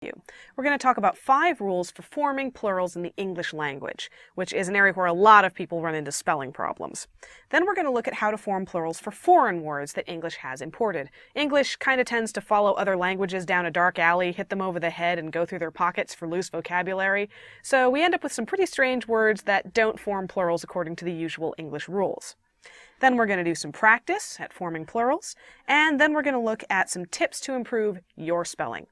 you. We're going to talk about 5 rules for forming plurals in the English language, which is an area where a lot of people run into spelling problems. Then we're going to look at how to form plurals for foreign words that English has imported. English kind of tends to follow other languages down a dark alley, hit them over the head, and go through their pockets for loose vocabulary. So we end up with some pretty strange words that don't form plurals according to the usual English rules. Then we're going to do some practice at forming plurals, and then we're going to look at some tips to improve your spelling.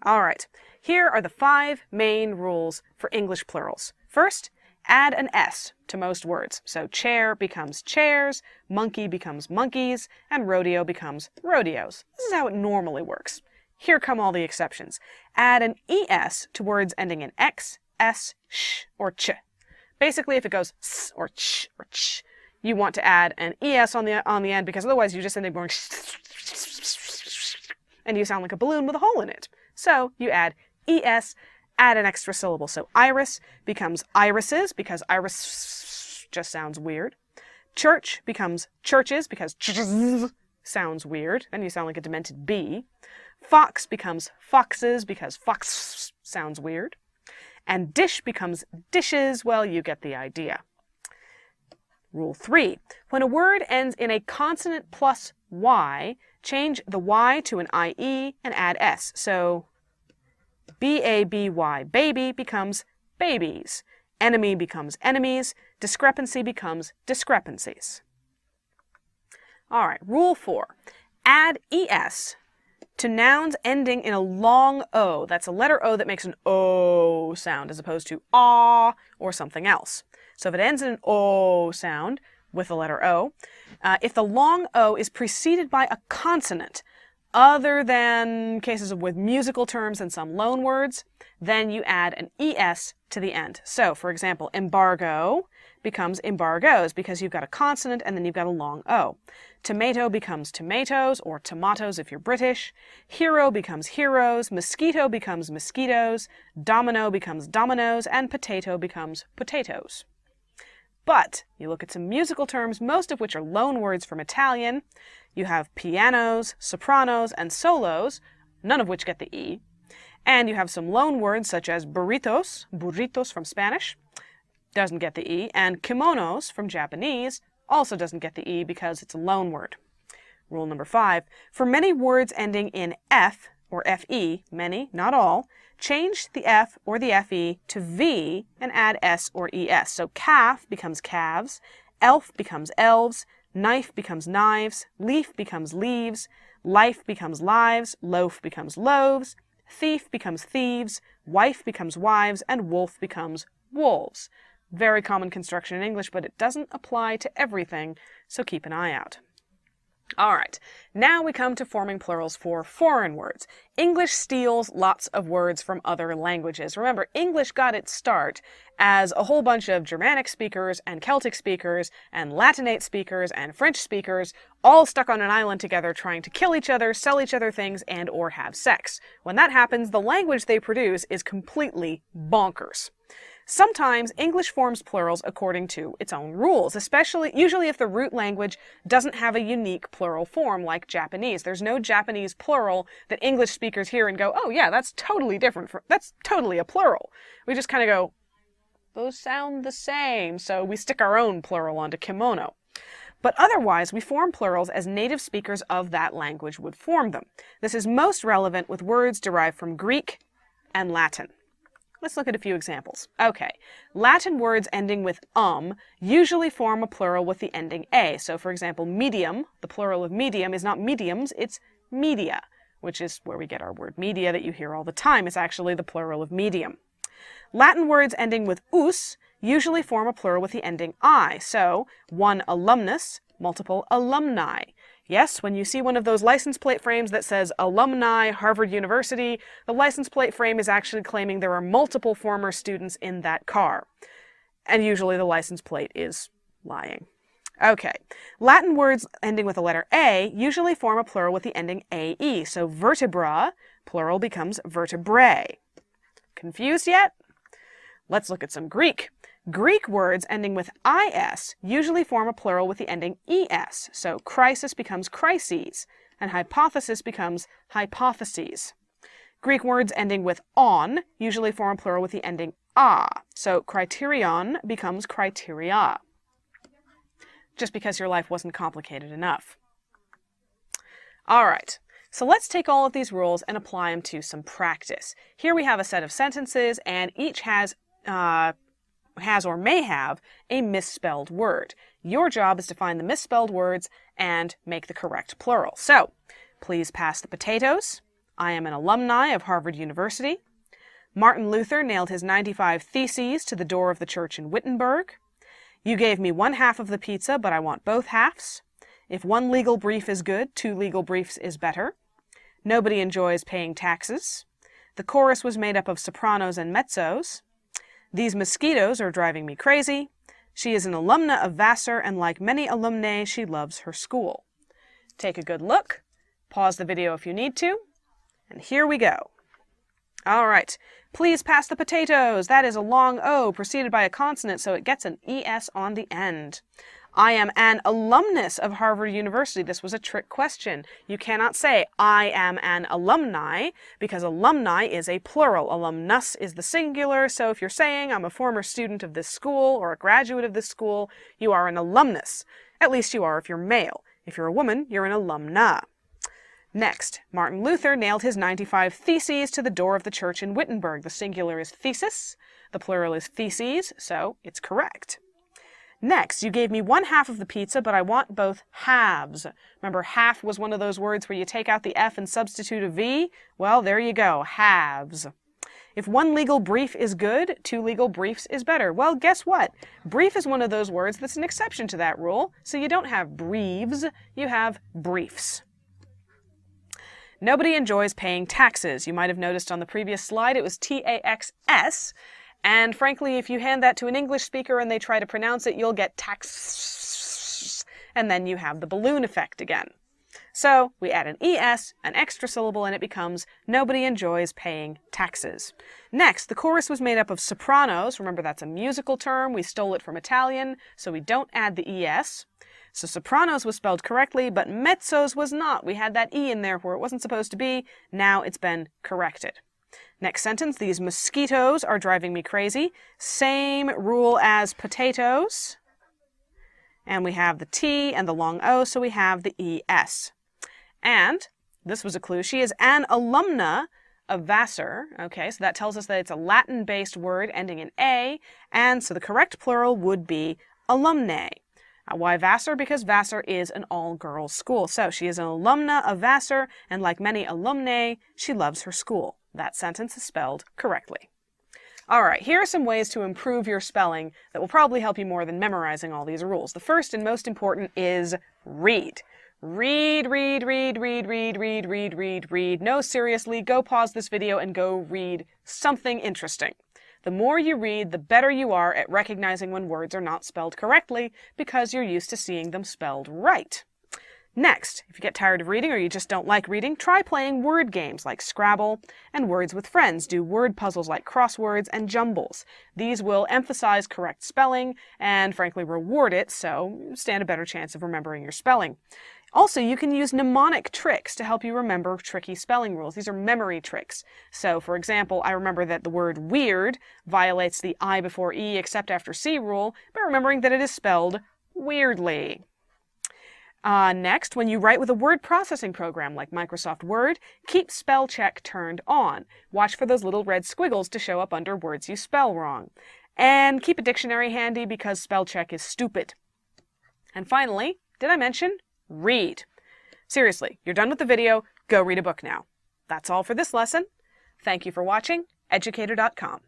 All right, here are the 5 main rules for English plurals. First, add an S to most words. So chair becomes chairs, monkey becomes monkeys, and rodeo becomes rodeos. This is how it normally works. Here come all the exceptions. Add an ES to words ending in X, S, sh, or ch. Basically, if it goes s or ch, you want to add an ES on the end, because otherwise you just end up going and you sound like a balloon with a hole in it. So you add ES, add an extra syllable. So iris becomes irises, because iris just sounds weird. Church becomes churches, because sounds weird, and you sound like a demented bee. Fox becomes foxes, because fox sounds weird. And dish becomes dishes. Well, you get the idea. Rule 3. When a word ends in a consonant plus Y, change the Y to an IE and add S. So B-A-B-Y, baby, becomes babies. Enemy becomes enemies. Discrepancy becomes discrepancies. All right, Rule 4. Add ES to nouns ending in a long O. That's a letter O that makes an O sound as opposed to ah or something else. So if it ends in an O sound with the letter O, if the long O is preceded by a consonant, other than cases with musical terms and some loan words, then you add an ES to the end. So, for example, embargo becomes embargoes because you've got a consonant and then you've got a long O. Tomato becomes tomatoes, or tomatoes if you're British. Hero becomes heroes. Mosquito becomes mosquitoes. Domino becomes dominoes. And potato becomes potatoes. But you look at some musical terms, most of which are loan words from Italian. You have pianos, sopranos, and solos, none of which get the E. And you have some loan words such as burritos from Spanish, doesn't get the E, and kimonos from Japanese also doesn't get the E because it's a loan word. Rule number 5. For many words ending in F or FE, many, not all, change the F or the FE to V and add S or ES. So calf becomes calves, elf becomes elves, knife becomes knives, leaf becomes leaves, life becomes lives, loaf becomes loaves, thief becomes thieves, wife becomes wives, and wolf becomes wolves. Very common construction in English, but it doesn't apply to everything, so keep an eye out. All right, now we come to forming plurals for foreign words. English steals lots of words from other languages. Remember, English got its start as a whole bunch of Germanic speakers and Celtic speakers and Latinate speakers and French speakers all stuck on an island together trying to kill each other, sell each other things, and or have sex. When that happens, the language they produce is completely bonkers. Sometimes English forms plurals according to its own rules, usually if the root language doesn't have a unique plural form like Japanese. There's no Japanese plural that English speakers hear and go, oh yeah, that's totally different. That's totally a plural. We just kind of go, those sound the same, so we stick our own plural onto kimono. But otherwise, we form plurals as native speakers of that language would form them. This is most relevant with words derived from Greek and Latin. Let's look at a few examples. Okay, Latin words ending with usually form a plural with the ending a. So for example, medium, the plural of medium is not mediums, it's media, which is where we get our word media that you hear all the time. It's actually the plural of medium. Latin words ending with us usually form a plural with the ending I. So one alumnus, multiple alumni. Yes, when you see one of those license plate frames that says Alumni Harvard University, the license plate frame is actually claiming there are multiple former students in that car. And usually the license plate is lying. Okay, Latin words ending with the letter A usually form a plural with the ending AE. So vertebra, plural becomes vertebrae. Confused yet? Let's look at some Greek. Greek words ending with is usually form a plural with the ending es. So crisis becomes crises, and hypothesis becomes hypotheses. Greek words ending with on usually form plural with the ending a. So criterion becomes criteria, just because your life wasn't complicated enough. All right, so let's take all of these rules and apply them to some practice. Here we have a set of sentences, and each has or may have a misspelled word. Your job is to find the misspelled words and make the correct plural. So, please pass the potatoes. I am an alumni of Harvard University. Martin Luther nailed his 95 theses to the door of the church in Wittenberg. You gave me one half of the pizza, but I want both halves. If one legal brief is good, two legal briefs is better. Nobody enjoys paying taxes. The chorus was made up of sopranos and mezzos. These mosquitoes are driving me crazy. She is an alumna of Vassar, and like many alumnae, she loves her school. Take a good look. Pause the video if you need to. And here we go. All right. Please pass the potatoes. That is a long O preceded by a consonant, so it gets an ES on the end. I am an alumnus of Harvard University. This was a trick question. You cannot say, I am an alumni, because alumni is a plural. Alumnus is the singular, so if you're saying, I'm a former student of this school or a graduate of this school, you are an alumnus. At least you are if you're male. If you're a woman, you're an alumna. Next, Martin Luther nailed his 95 theses to the door of the church in Wittenberg. The singular is thesis, the plural is theses, so it's correct. Next, you gave me one half of the pizza, but I want both halves. Remember, half was one of those words where you take out the F and substitute a V? Well, there you go, halves. If one legal brief is good, two legal briefs is better. Well, guess what? Brief is one of those words that's an exception to that rule, so you don't have briefs, you have briefs. Nobody enjoys paying taxes. You might have noticed on the previous slide it was T-A-X-S. And frankly, if you hand that to an English speaker and they try to pronounce it, you'll get tax, and then you have the balloon effect again. So we add an ES, an extra syllable, and it becomes nobody enjoys paying taxes. Next, the chorus was made up of sopranos. Remember, that's a musical term. We stole it from Italian, so we don't add the ES. So sopranos was spelled correctly, but mezzos was not. We had that E in there where it wasn't supposed to be. Now it's been corrected. Next sentence, these mosquitoes are driving me crazy. Same rule as potatoes. And we have the T and the long O, so we have the ES. And this was a clue. She is an alumna of Vassar. Okay, so that tells us that it's a Latin-based word ending in A, and so the correct plural would be alumnae. Why Vassar? Because Vassar is an all-girls school. So she is an alumna of Vassar, and like many alumnae, she loves her school. That sentence is spelled correctly. All right, here are some ways to improve your spelling that will probably help you more than memorizing all these rules. The first and most important is read. Read, read, read, read, read, read, read, read, read. No, seriously, go pause this video and go read something interesting. The more you read, the better you are at recognizing when words are not spelled correctly because you're used to seeing them spelled right. Next, if you get tired of reading or you just don't like reading, try playing word games like Scrabble and Words with Friends. Do word puzzles like crosswords and jumbles. These will emphasize correct spelling and, frankly, reward it, so you stand a better chance of remembering your spelling. Also, you can use mnemonic tricks to help you remember tricky spelling rules. These are memory tricks. So, for example, I remember that the word weird violates the I before E except after C rule by remembering that it is spelled weirdly. Next, when you write with a word processing program like Microsoft Word, keep spell check turned on. Watch for those little red squiggles to show up under words you spell wrong. And keep a dictionary handy because spell check is stupid. And finally, did I mention read? Seriously, you're done with the video, go read a book now. That's all for this lesson. Thank you for watching. Educator.com.